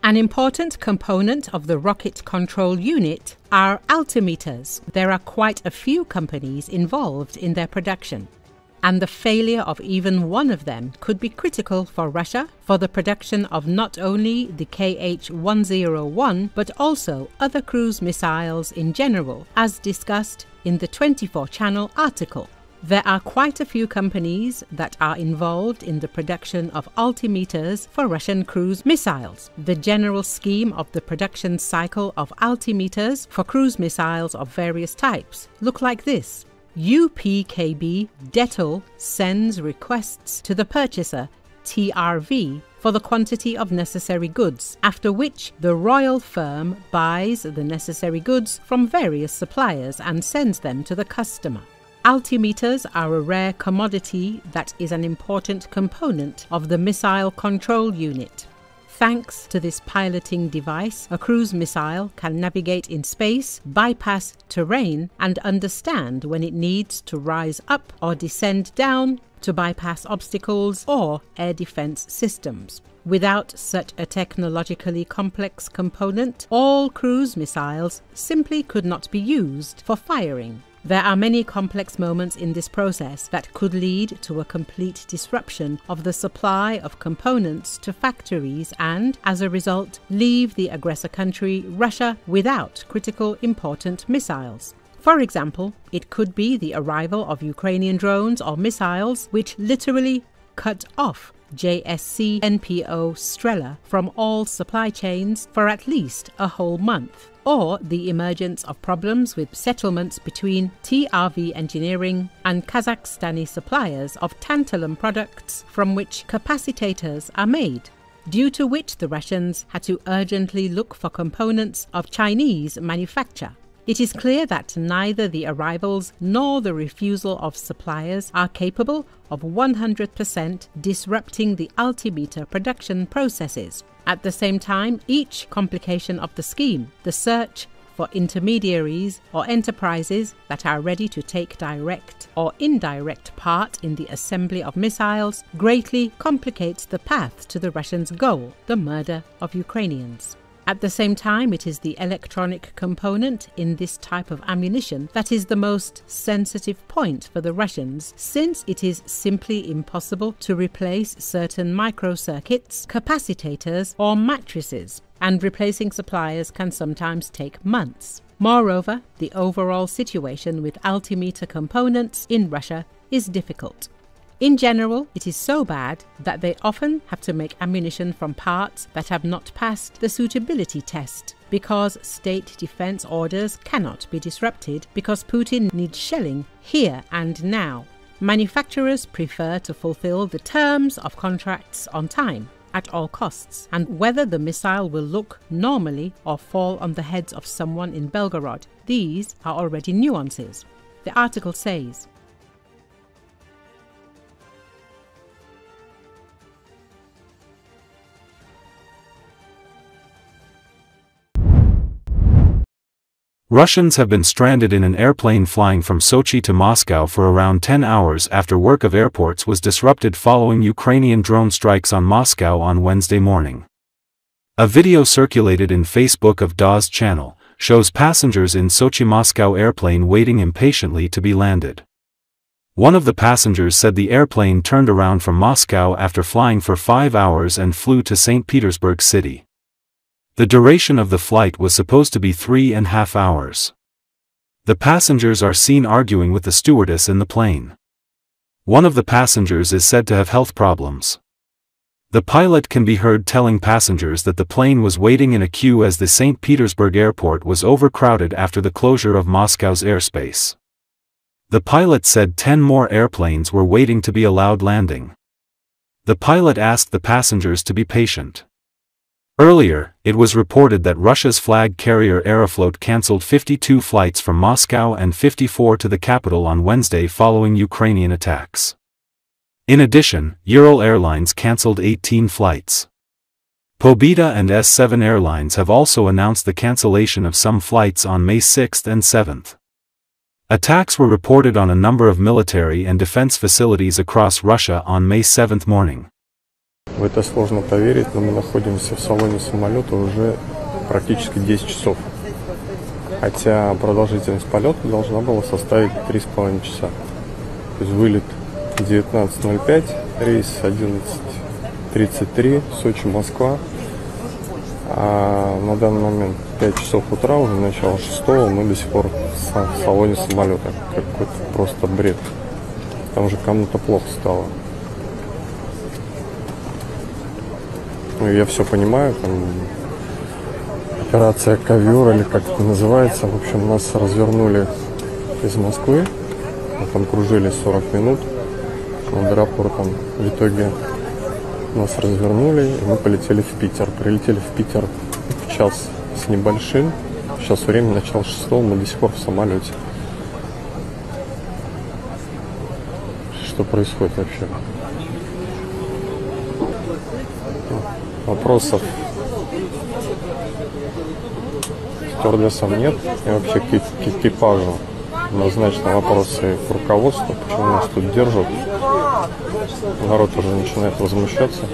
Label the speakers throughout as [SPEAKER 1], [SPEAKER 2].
[SPEAKER 1] An important component of the rocket control unit are altimeters. There are quite a few companies involved in their production, and the failure of even one of them could be critical for Russia for the production of not only the Kh-101 but also other cruise missiles in general, as discussed in the 24-channel article. There are quite a few companies that are involved in the production of altimeters for Russian cruise missiles. The general scheme of the production cycle of altimeters for cruise missiles of various types look like this. UPKB Detal sends requests to the purchaser, TRV, for the quantity of necessary goods, after which the royal firm buys the necessary goods from various suppliers and sends them to the customer. Altimeters are a rare commodity that is an important component of the missile control unit. Thanks to this piloting device, a cruise missile can navigate in space, bypass terrain, and understand when it needs to rise up or descend down to bypass obstacles or air defense systems. Without such a technologically complex component, all cruise missiles simply could not be used for firing. There are many complex moments in this process that could lead to a complete disruption of the supply of components to factories and, as a result, leave the aggressor country, Russia, without critical important missiles. For example, it could be the arrival of Ukrainian drones or missiles which literally cut off JSC NPO Strela from all supply chains for at least a whole month, or the emergence of problems with settlements between TRV Engineering and Kazakhstani suppliers of tantalum products from which capacitors are made, due to which the Russians had to urgently look for components of Chinese manufacture. It is clear that neither the arrivals nor the refusal of suppliers are capable of 100% disrupting the altimeter production processes. At the same time, each complication of the scheme, the search for intermediaries or enterprises that are ready to take direct or indirect part in the assembly of missiles, greatly complicates the path to the Russians' goal, the murder of Ukrainians. At the same time, it is the electronic component in this type of ammunition that is the most sensitive point for the Russians, since it is simply impossible to replace certain microcircuits, capacitors, or matrices, and replacing suppliers can sometimes take months. Moreover, the overall situation with altimeter components in Russia is difficult. In general, it is so bad that they often have to make ammunition from parts that have not passed the suitability test, because state defense orders cannot be disrupted because Putin needs shelling here and now. Manufacturers prefer to fulfill the terms of contracts on time, at all costs, and whether the missile will look normally or fall on the heads of someone in Belgorod, these are already nuances. The article says,
[SPEAKER 2] Russians have been stranded in an airplane flying from Sochi to Moscow for around 10 hours after work of airports was disrupted following Ukrainian drone strikes on Moscow on Wednesday morning. A video circulated in Facebook of DA's channel shows passengers in Sochi-Moscow airplane waiting impatiently to be landed. One of the passengers said the airplane turned around from Moscow after flying for 5 hours and flew to St. Petersburg city. The duration of the flight was supposed to be 3.5 hours. The passengers are seen arguing with the stewardess in the plane. One of the passengers is said to have health problems. The pilot can be heard telling passengers that the plane was waiting in a queue as the St. Petersburg airport was overcrowded after the closure of Moscow's airspace. The pilot said 10 more airplanes were waiting to be allowed landing. The pilot asked the passengers to be patient. Earlier, it was reported that Russia's flag carrier Aeroflot cancelled 52 flights from Moscow and 54 to the capital on Wednesday following Ukrainian attacks. In addition, Ural Airlines cancelled 18 flights. Pobeda and S7 Airlines have also announced the cancellation of some flights on May 6 and 7. Attacks were reported on a number of military and defense facilities across Russia on May 7 morning.
[SPEAKER 3] В это сложно поверить, но мы находимся в салоне самолета уже практически 10 часов. Хотя продолжительность полета должна была составить 3,5 часа. То есть вылет 19:05, рейс 11:33, Сочи, Москва. А на данный момент 5 часов утра, уже начало 6-го, мы до сих пор в салоне самолета. Какой-то просто бред. Там уже кому-то плохо стало. Ну, я все понимаю, там операция «Ковер» или как это называется. В общем, нас развернули из Москвы. Мы там кружили 40 минут над аэропортом. В итоге нас развернули, и мы полетели в Питер. Прилетели в Питер в час с небольшим. Сейчас время начало 6-го, мы до сих пор в самолете. Что происходит вообще? Вопросов стюардессам нет, и вообще к экипажу однозначно вопросы к руководству, почему нас тут держат. Народ уже начинает возмущаться.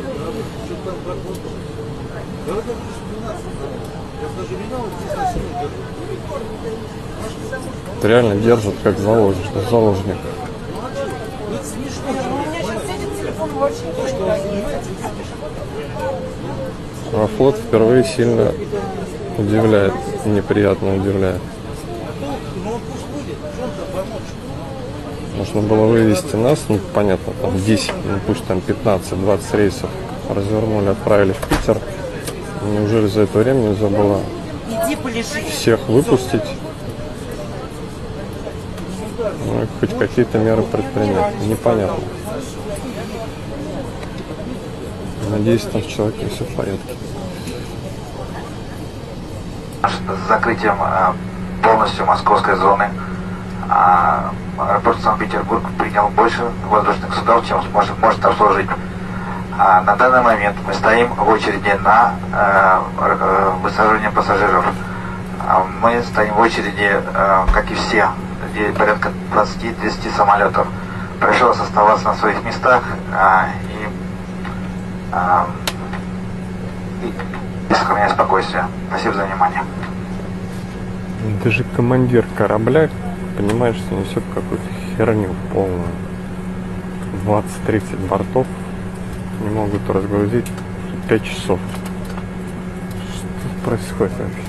[SPEAKER 3] Это реально держат как заложник. А флот впервые сильно удивляет, неприятно удивляет. Нужно было вывести нас, ну понятно, там 10, ну пусть там 15-20 рейсов развернули, отправили в Питер. Неужели за это время нельзя было всех выпустить? Ну, и хоть какие-то меры предпринять. Непонятно. Надеюсь, там с человеком все в порядке.
[SPEAKER 4] С закрытием полностью московской зоны аэропорт Санкт-Петербург принял больше воздушных судов, чем может обслужить. На данный момент мы стоим в очереди на высаживание пассажиров. Мы стоим в очереди, как и все, где порядка 20-30 самолетов. Пришлось оставаться на своих местах и сохранять спокойствие. Спасибо за внимание.
[SPEAKER 3] Даже командир корабля понимает, что несет какую-то херню полную. 20-30 бортов не могут разгрузить 5 часов. Что происходит вообще?